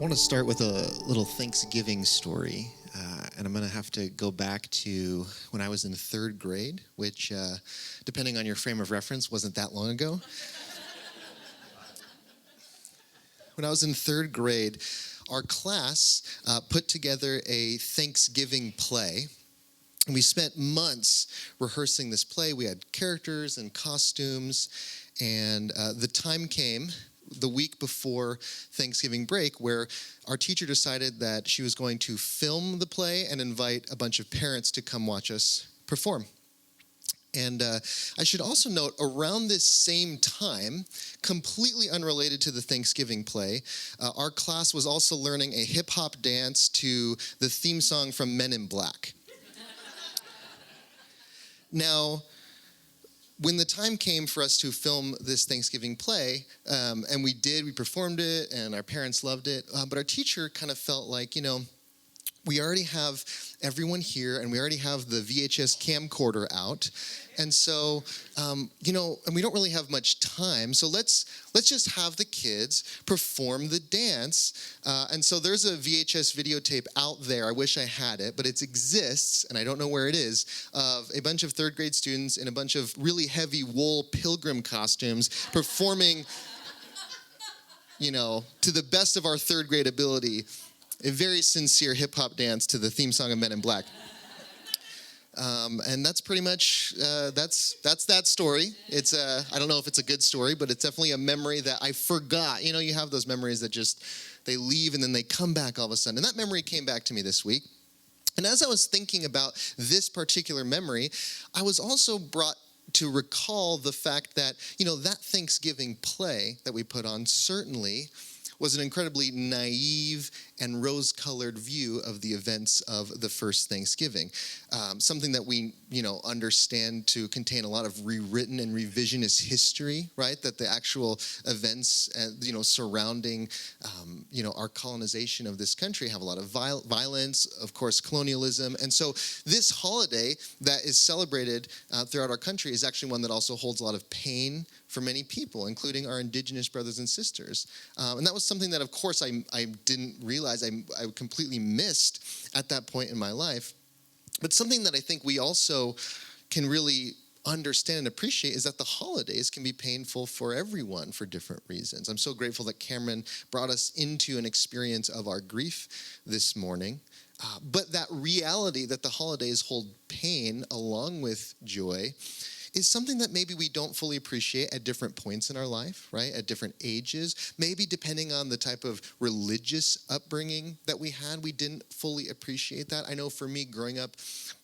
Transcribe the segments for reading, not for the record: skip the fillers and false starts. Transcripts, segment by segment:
want to start with a little Thanksgiving story, and I'm going to have to go back to when I was in third grade, which, depending on your frame of reference, wasn't that long ago. When I was in third grade, our class put together a Thanksgiving play. And we spent months rehearsing this play. We had characters and costumes, and the time came the week before Thanksgiving break where our teacher decided that she was going to film the play and invite a bunch of parents to come watch us perform. And I should also note, around this same time, completely unrelated to the Thanksgiving play, our class was also learning a hip-hop dance to the theme song from Men in Black. Now, when the time came for us to film this Thanksgiving play, and we performed it, and our parents loved it, but our teacher kind of felt like, we already have everyone here, and we already have the VHS camcorder out, and so, and we don't really have much time, so let's just have the kids perform the dance. And so there's a VHS videotape out there. I wish I had it, but it exists, and I don't know where it is, of a bunch of third grade students in a bunch of really heavy wool pilgrim costumes performing, to the best of our third grade ability, a very sincere hip-hop dance to the theme song of Men in Black. And that's pretty much, that's that story. It's, I don't know if it's a good story, but it's definitely a memory that I forgot. You have those memories that just, they leave and then they come back all of a sudden. And that memory came back to me this week. And as I was thinking about this particular memory, I was also brought to recall the fact that, that Thanksgiving play that we put on certainly was an incredibly naive and rose-colored view of the events of the first Thanksgiving. Something that we, understand to contain a lot of rewritten and revisionist history, right? That the actual events, surrounding, our colonization of this country have a lot of violence, of course, colonialism. And so this holiday that is celebrated throughout our country is actually one that also holds a lot of pain for many people, including our indigenous brothers and sisters. And that was something that, of course, I didn't realize, I completely missed at that point in my life. But something that I think we also can really understand and appreciate is that the holidays can be painful for everyone for different reasons. I'm so grateful that Cameron brought us into an experience of our grief this morning. But that reality that the holidays hold pain along with joy is something that maybe we don't fully appreciate at different points in our life, right? At different ages. Maybe depending on the type of religious upbringing that we had, we didn't fully appreciate that. I know for me, growing up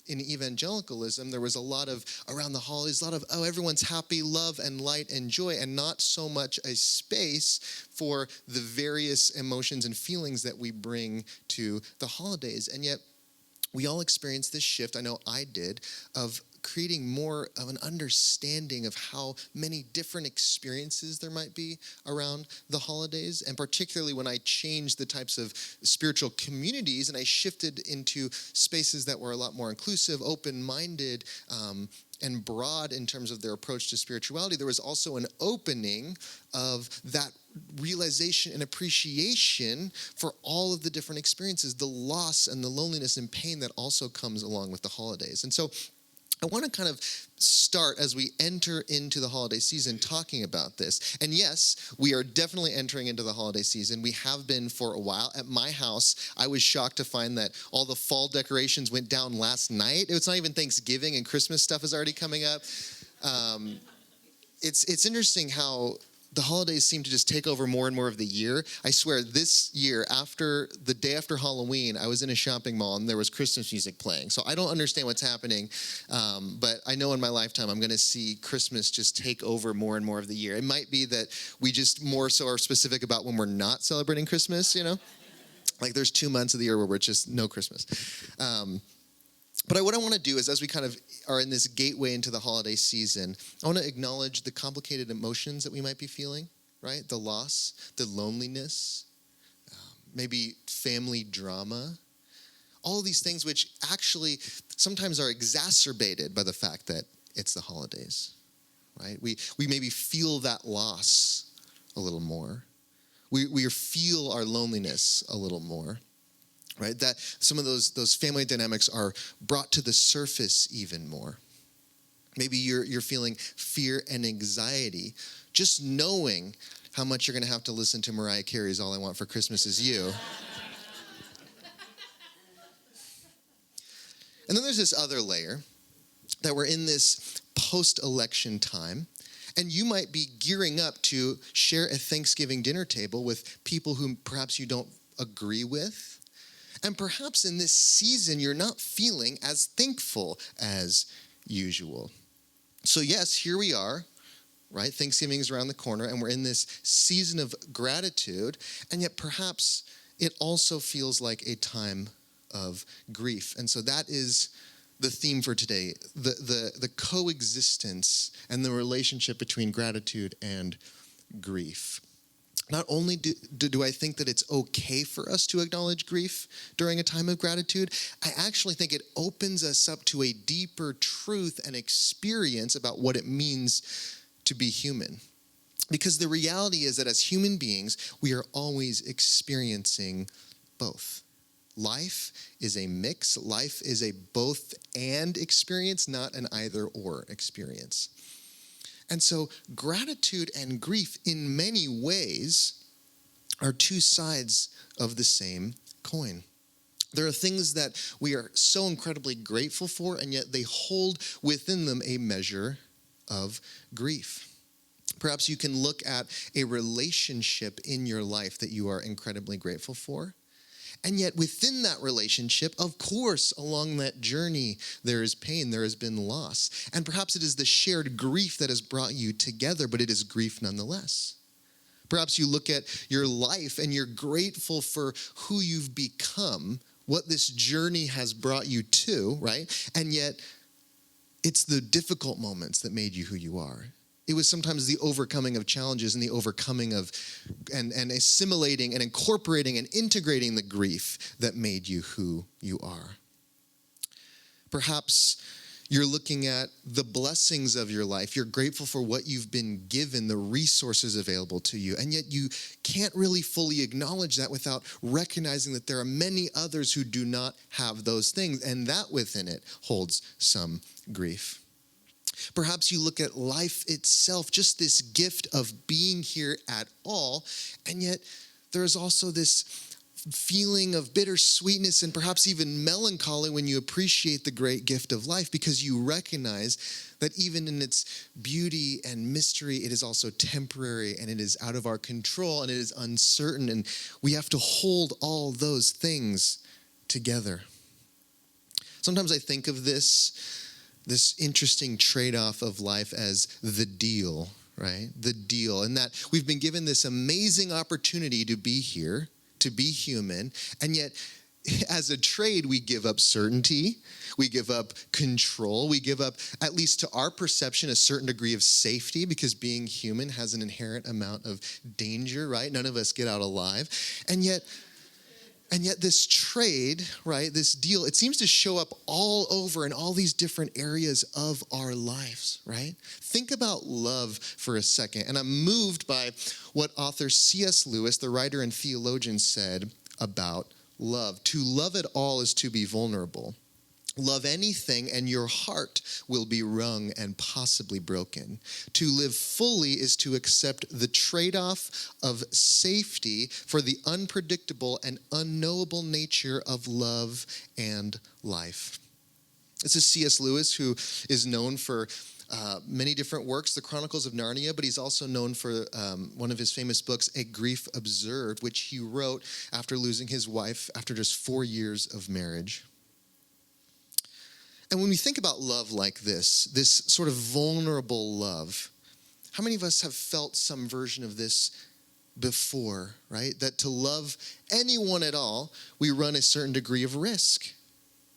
in evangelicalism, there was a lot of, around the holidays, a lot of, everyone's happy, love and light and joy, and not so much a space for the various emotions and feelings that we bring to the holidays. And yet, we all experienced this shift, I know I did, of creating more of an understanding of how many different experiences there might be around the holidays, and particularly when I changed the types of spiritual communities and I shifted into spaces that were a lot more inclusive, open-minded, and broad in terms of their approach to spirituality, there was also an opening of that realization and appreciation for all of the different experiences, the loss and the loneliness and pain that also comes along with the holidays. And so I want to kind of start as we enter into the holiday season talking about this. And yes, we are definitely entering into the holiday season. We have been for a while. At my house, I was shocked to find that all the fall decorations went down last night. It's not even Thanksgiving, and Christmas stuff is already coming up. It's interesting how the holidays seem to just take over more and more of the year. I swear, this year, the day after Halloween, I was in a shopping mall and there was Christmas music playing. So I don't understand what's happening, but I know in my lifetime I'm going to see Christmas just take over more and more of the year. It might be that we just more so are specific about when we're not celebrating Christmas, Like there's 2 months of the year where we're just no Christmas. But what I want to do is, as we kind of are in this gateway into the holiday season, I want to acknowledge the complicated emotions that we might be feeling, right? The loss, the loneliness, maybe family drama, all these things which actually sometimes are exacerbated by the fact that it's the holidays, right? We maybe feel that loss a little more. We feel our loneliness a little more, right? That some of those family dynamics are brought to the surface even more. Maybe you're feeling fear and anxiety just knowing how much you're going to have to listen to Mariah Carey's All I Want for Christmas Is You. And then there's this other layer that we're in this post-election time, and you might be gearing up to share a Thanksgiving dinner table with people whom perhaps you don't agree with. And perhaps in this season, you're not feeling as thankful as usual. So yes, here we are, right? Thanksgiving is around the corner, and we're in this season of gratitude, and yet perhaps it also feels like a time of grief. And so that is the theme for today, the coexistence and the relationship between gratitude and grief. Not only do I think that it's okay for us to acknowledge grief during a time of gratitude, I actually think it opens us up to a deeper truth and experience about what it means to be human. Because the reality is that as human beings, we are always experiencing both. Life is a mix. Life is a both and experience, not an either or experience. And so gratitude and grief in many ways are two sides of the same coin. There are things that we are so incredibly grateful for, and yet they hold within them a measure of grief. Perhaps you can look at a relationship in your life that you are incredibly grateful for. And yet within that relationship, of course, along that journey, there is pain, there has been loss. And perhaps it is the shared grief that has brought you together, but it is grief nonetheless. Perhaps you look at your life and you're grateful for who you've become, what this journey has brought you to, right? And yet it's the difficult moments that made you who you are. It was sometimes the overcoming of challenges and the overcoming of and assimilating and incorporating and integrating the grief that made you who you are. Perhaps you're looking at the blessings of your life. You're grateful for what you've been given, the resources available to you, and yet you can't really fully acknowledge that without recognizing that there are many others who do not have those things, and that within it holds some grief. Perhaps you look at life itself, just this gift of being here at all, and yet there is also this feeling of bittersweetness and perhaps even melancholy when you appreciate the great gift of life, because you recognize that even in its beauty and mystery, it is also temporary and it is out of our control and it is uncertain, and we have to hold all those things together. Sometimes I think of this interesting trade-off of life as the deal, right? The deal. And that we've been given this amazing opportunity to be here, to be human, and yet as a trade, we give up certainty, we give up control, we give up, at least to our perception, a certain degree of safety, because being human has an inherent amount of danger, right? None of us get out alive. And yet this trade, right, this deal, it seems to show up all over in all these different areas of our lives, right? Think about love for a second. And I'm moved by what author C.S. Lewis, the writer and theologian, said about love. To love at all is to be vulnerable. Love anything and your heart will be wrung and possibly broken. To live fully is to accept the trade-off of safety for the unpredictable and unknowable nature of love and life. This is C.S. Lewis, who is known for many different works, the Chronicles of Narnia, but he's also known for one of his famous books, A Grief Observed, which he wrote after losing his wife after just 4 years of marriage. And when we think about love like this sort of vulnerable love, how many of us have felt some version of this before, right? That to love anyone at all, we run a certain degree of risk,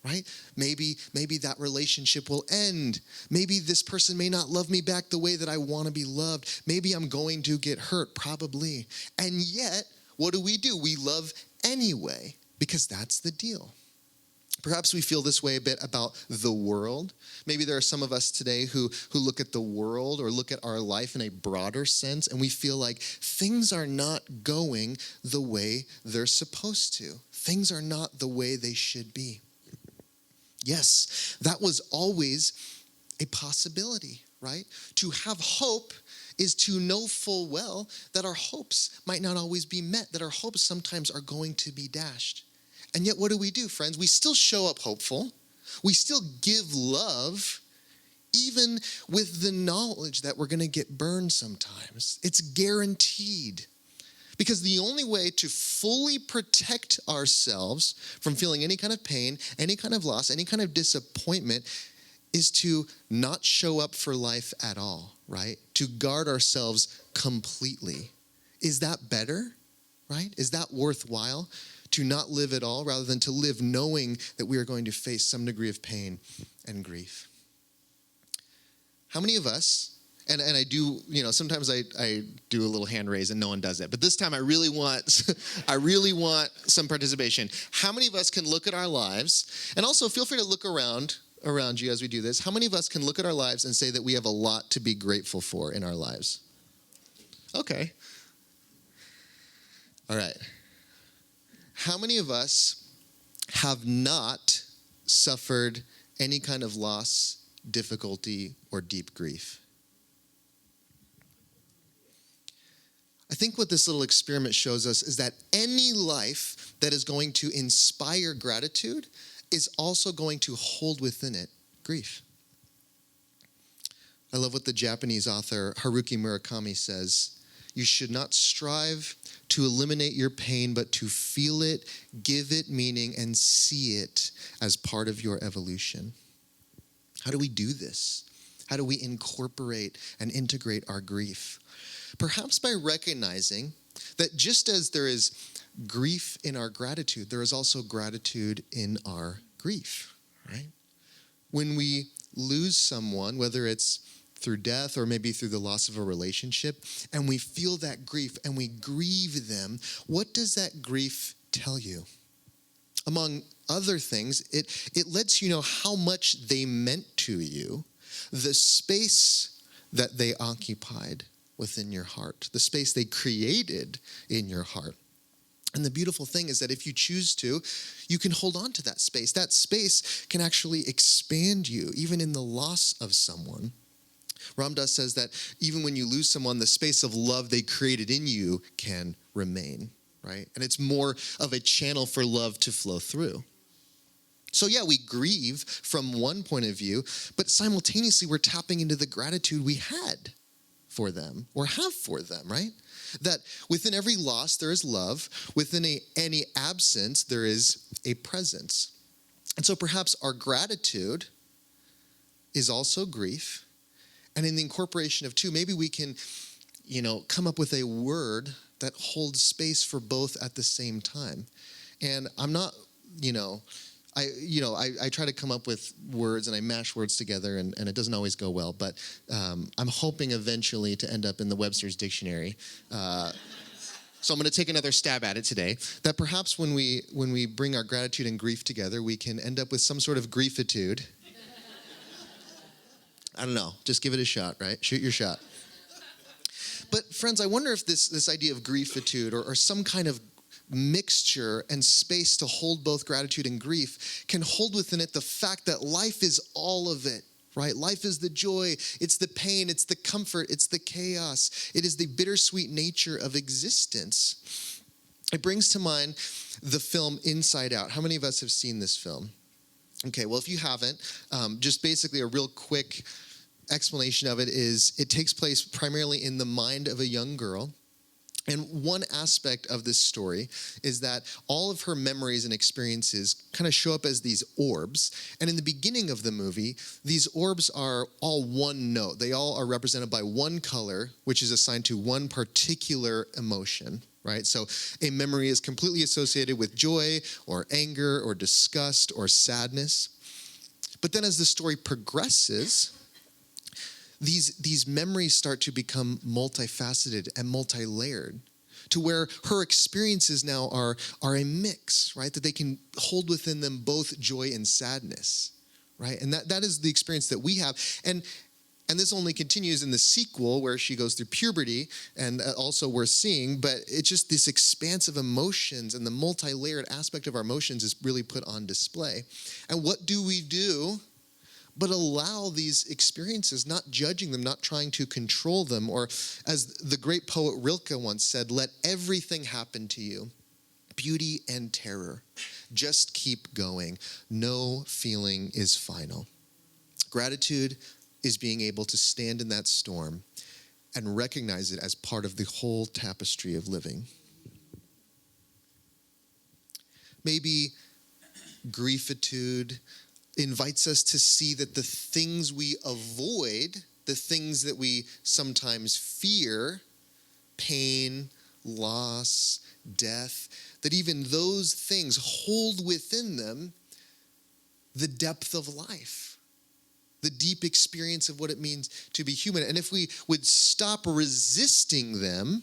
right? Maybe that relationship will end. Maybe this person may not love me back the way that I want to be loved. Maybe I'm going to get hurt, probably. And yet, what do? We love anyway, because that's the deal. Perhaps we feel this way a bit about the world. Maybe there are some of us today who look at the world or look at our life in a broader sense, and we feel like things are not going the way they're supposed to. Things are not the way they should be. Yes, that was always a possibility, right? To have hope is to know full well that our hopes might not always be met, that our hopes sometimes are going to be dashed. And yet, what do, friends? We still show up hopeful. We still give love, even with the knowledge that we're going to get burned sometimes. It's guaranteed. Because the only way to fully protect ourselves from feeling any kind of pain, any kind of loss, any kind of disappointment is to not show up for life at all, right? To guard ourselves completely. Is that better, right? Is that worthwhile? To not live at all rather than to live knowing that we are going to face some degree of pain and grief. How many of us, and I do, sometimes I do a little hand raise and no one does it, but this time I really want some participation. How many of us can look at our lives, and also feel free to look around you as we do this. How many of us can look at our lives and say that we have a lot to be grateful for in our lives? Okay. All right. How many of us have not suffered any kind of loss, difficulty, or deep grief? I think what this little experiment shows us is that any life that is going to inspire gratitude is also going to hold within it grief. I love what the Japanese author Haruki Murakami says. You should not strive to eliminate your pain, but to feel it, give it meaning, and see it as part of your evolution. How do we do this? How do we incorporate and integrate our grief? Perhaps by recognizing that just as there is grief in our gratitude, there is also gratitude in our grief, right? When we lose someone, whether it's through death or maybe through the loss of a relationship, and we feel that grief and we grieve them, what does that grief tell you? Among other things, it lets you know how much they meant to you, the space that they occupied within your heart, the space they created in your heart. And the beautiful thing is that if you choose to, you can hold on to that space. That space can actually expand you, even in the loss of someone. Ram Dass says that even when you lose someone, the space of love they created in you can remain, right? And it's more of a channel for love to flow through. So yeah, we grieve from one point of view, but simultaneously we're tapping into the gratitude we had for them or have for them, right? That within every loss there is love, within any absence there is a presence. And so perhaps our gratitude is also grief. And in the incorporation of two, maybe we can, come up with a word that holds space for both at the same time. And I'm not, I try to come up with words and I mash words together and it doesn't always go well, but I'm hoping eventually to end up in the Webster's Dictionary. So I'm going to take another stab at it today, that perhaps when we bring our gratitude and grief together, we can end up with some sort of griefitude. I don't know, just give it a shot, right? Shoot your shot. But friends, I wonder if this idea of griefitude or some kind of mixture and space to hold both gratitude and grief can hold within it the fact that life is all of it, right? Life is the joy, it's the pain, it's the comfort, it's the chaos. It is the bittersweet nature of existence. It brings to mind the film Inside Out. How many of us have seen this film? Okay, well, if you haven't, just basically a real quick explanation of it is it takes place primarily in the mind of a young girl. And one aspect of this story is that all of her memories and experiences kind of show up as these orbs. And in the beginning of the movie, these orbs are all one note. They all are represented by one color, which is assigned to one particular emotion, right? So a memory is completely associated with joy or anger or disgust or sadness. But then as the story progresses, these memories start to become multifaceted and multi-layered. to where her experiences now are a mix, right? That they can hold within them both joy and sadness, right? And that is the experience that we have. And this only continues in the sequel where she goes through puberty, and also we're seeing, but it's just this expanse of emotions, and the multi-layered aspect of our emotions is really put on display. And what do we do but allow these experiences, not judging them, not trying to control them, or as the great poet Rilke once said, let everything happen to you, beauty and terror. Just keep going. No feeling is final. Gratitude is being able to stand in that storm and recognize it as part of the whole tapestry of living. Maybe griefitude invites us to see that the things we avoid, the things that we sometimes fear, pain, loss, death, that even those things hold within them the depth of life, the deep experience of what it means to be human. And if we would stop resisting them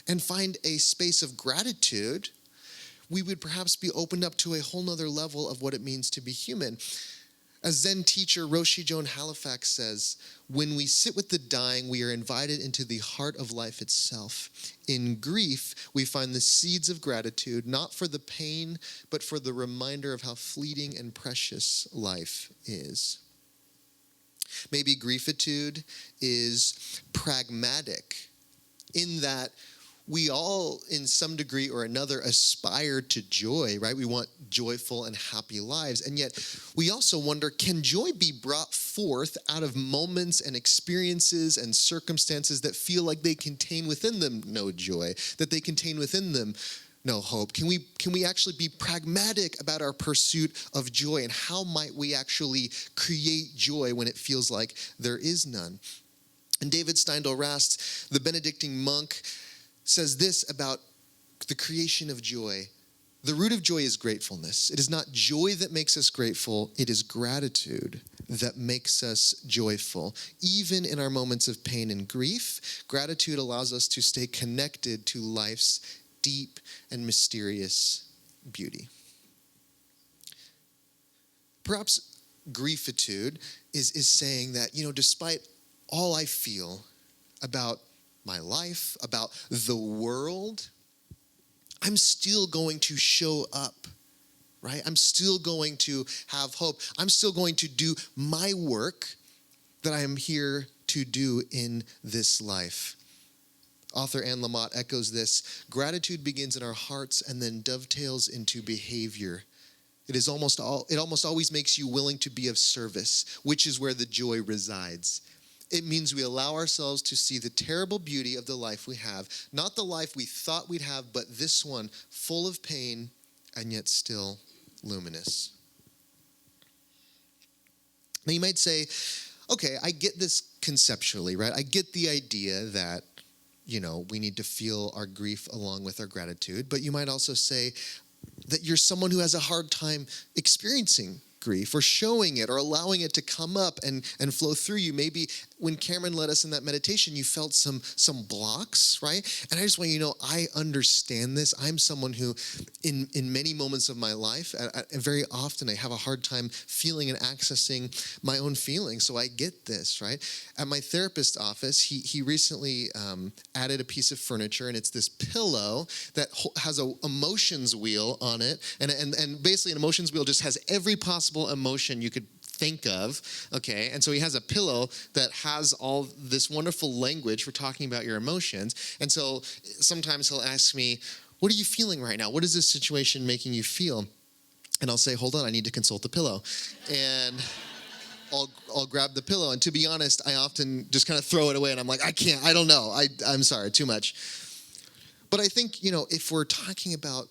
and find a space of gratitude, we would perhaps be opened up to a whole nother level of what it means to be human. As Zen teacher Roshi Joan Halifax says, when we sit with the dying, we are invited into the heart of life itself. In grief, we find the seeds of gratitude, not for the pain, but for the reminder of how fleeting and precious life is. Maybe griefitude is pragmatic in that we all, in some degree or another, aspire to joy, right? We want joyful and happy lives. And yet we also wonder, can joy be brought forth out of moments and experiences and circumstances that feel like they contain within them no joy, that they contain within them no hope? Can we actually be pragmatic about our pursuit of joy, and how might we actually create joy when it feels like there is none? And David Steindl Rast, the Benedictine monk, says this about the creation of joy. The root of joy is gratefulness. It is not joy that makes us grateful. It is gratitude that makes us joyful. Even in our moments of pain and grief, gratitude allows us to stay connected to life's deep and mysterious beauty. Perhaps griefitude is saying that, despite all I feel about my life, about the world, I'm still going to show up, right? I'm still going to have hope. I'm still going to do my work that I am here to do in this life. Author Anne Lamott echoes this: gratitude begins in our hearts and then dovetails into behavior. It almost always makes you willing to be of service, which is where the joy resides. It means we allow ourselves to see the terrible beauty of the life we have, not the life we thought we'd have, but this one full of pain and yet still luminous. Now you might say, okay, I get this conceptually, right? I get the idea that, we need to feel our grief along with our gratitude, but you might also say that you're someone who has a hard time experiencing grief or showing it or allowing it to come up and flow through you. Maybe when Cameron led us in that meditation, you felt some blocks, right? And I just want you to know, I understand this. I'm someone who in many moments of my life, and very often I have a hard time feeling and accessing my own feelings. So I get this, right? At my therapist's office, he recently added a piece of furniture, and it's this pillow that has a emotions wheel on it. And basically an emotions wheel just has every possible emotion you could think of, okay? And so he has a pillow that has all this wonderful language for talking about your emotions. And so sometimes he'll ask me, what are you feeling right now? What is this situation making you feel? And I'll say, hold on, I need to consult the pillow. And I'll grab the pillow. And to be honest, I often just kind of throw it away, and I'm like, I don't know. I'm sorry, too much. But I think, if we're talking about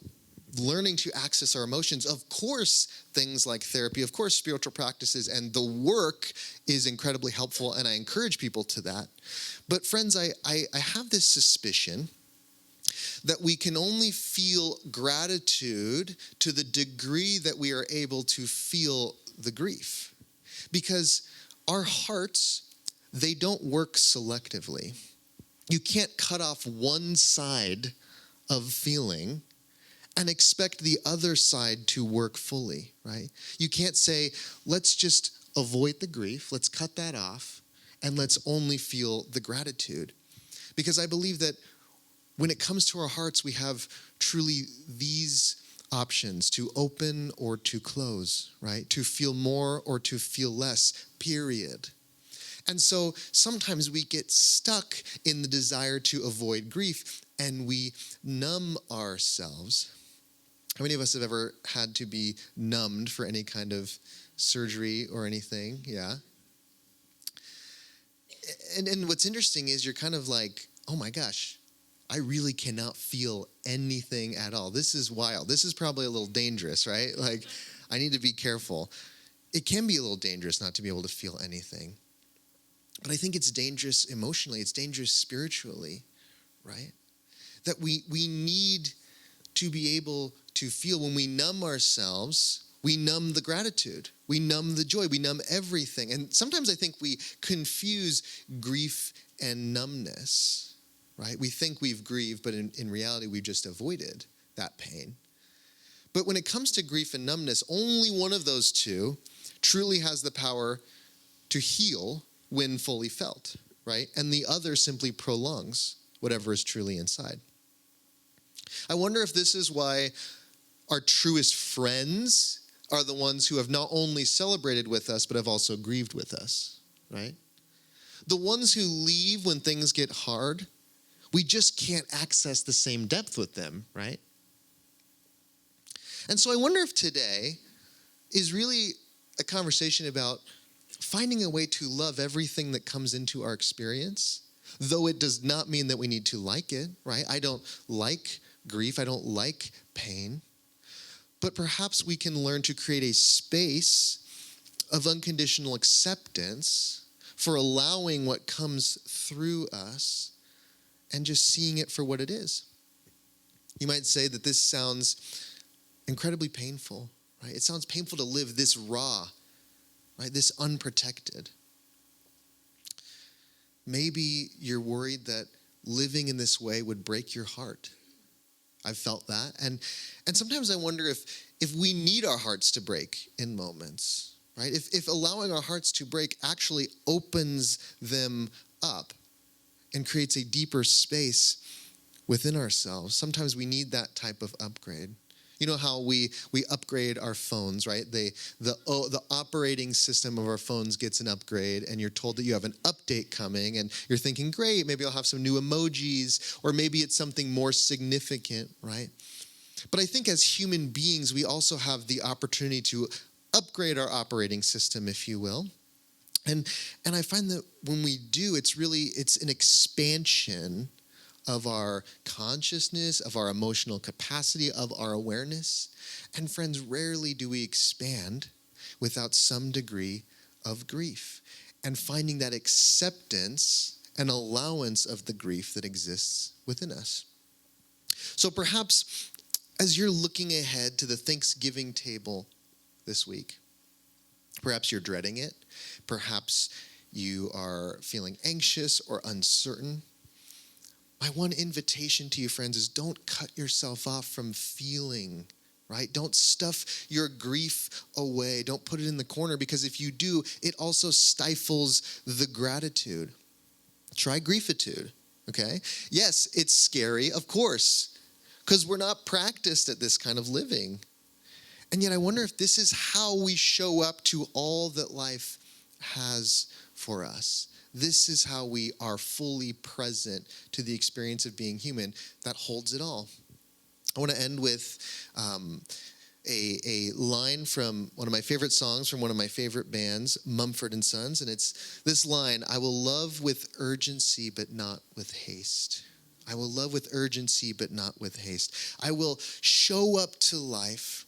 learning to access our emotions, of course, things like therapy, of course, spiritual practices and the work is incredibly helpful, and I encourage people to that. But friends, I have this suspicion that we can only feel gratitude to the degree that we are able to feel the grief. Because our hearts, they don't work selectively. You can't cut off one side of feeling and expect the other side to work fully, right? You can't say, let's just avoid the grief, let's cut that off, and let's only feel the gratitude. Because I believe that when it comes to our hearts, we have truly these options: to open or to close, right? To feel more or to feel less, period. And so sometimes we get stuck in the desire to avoid grief and we numb ourselves. How many of us have ever had to be numbed for any kind of surgery or anything? Yeah. And what's interesting is you're kind of like, oh my gosh, I really cannot feel anything at all. This is wild. This is probably a little dangerous, right? Like, I need to be careful. It can be a little dangerous not to be able to feel anything. But I think it's dangerous emotionally. It's dangerous spiritually, right? That we need to be able to feel. When we numb ourselves, we numb the gratitude. We numb the joy. We numb everything. And sometimes I think we confuse grief and numbness, right? We think we've grieved, but in reality, we've just avoided that pain. But when it comes to grief and numbness, only one of those two truly has the power to heal when fully felt, right? And the other simply prolongs whatever is truly inside. I wonder if this is why our truest friends are the ones who have not only celebrated with us, but have also grieved with us, right? The ones who leave when things get hard, we just can't access the same depth with them, right? And so I wonder if today is really a conversation about finding a way to love everything that comes into our experience, though it does not mean that we need to like it, right? I don't like grief. I don't like pain. But perhaps we can learn to create a space of unconditional acceptance for allowing what comes through us and just seeing it for what it is. You might say that this sounds incredibly painful, right? It sounds painful to live this raw, right? This unprotected. Maybe you're worried that living in this way would break your heart. I've felt that. And sometimes I wonder if we need our hearts to break in moments, right? If allowing our hearts to break actually opens them up and creates a deeper space within ourselves. Sometimes we need that type of upgrade. You know how we upgrade our phones, right? The operating system of our phones gets an upgrade, and you're told that you have an update coming, and you're thinking, great, maybe I'll have some new emojis, or maybe it's something more significant, right? But I think as human beings, we also have the opportunity to upgrade our operating system, if you will. And I find that when we do, it's an expansion of our consciousness, of our emotional capacity, of our awareness. And friends, rarely do we expand without some degree of grief and finding that acceptance and allowance of the grief that exists within us. So perhaps as you're looking ahead to the Thanksgiving table this week, perhaps you're dreading it, perhaps you are feeling anxious or uncertain. My one invitation to you, friends, is don't cut yourself off from feeling, right? Don't stuff your grief away. Don't put it in the corner, because if you do, it also stifles the gratitude. Try griefitude, okay? Yes, it's scary, of course, because we're not practiced at this kind of living. And yet I wonder if this is how we show up to all that life has for us. This is how we are fully present to the experience of being human that holds it all. I want to end with a line from one of my favorite songs from one of my favorite bands, Mumford & Sons, and it's this line: I will love with urgency but not with haste. I will love with urgency but not with haste. I will show up to life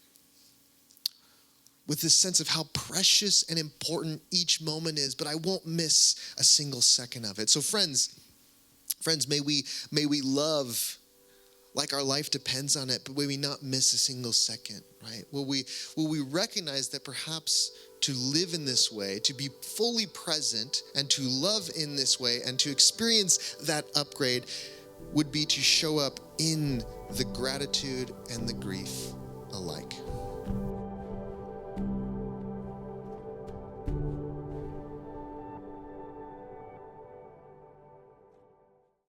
with this sense of how precious and important each moment is, but I won't miss a single second of it. So friends, may we love like our life depends on it, but may we not miss a single second, right? Will we recognize that perhaps to live in this way, to be fully present, and to love in this way, and to experience that upgrade would be to show up in the gratitude and the grief alike.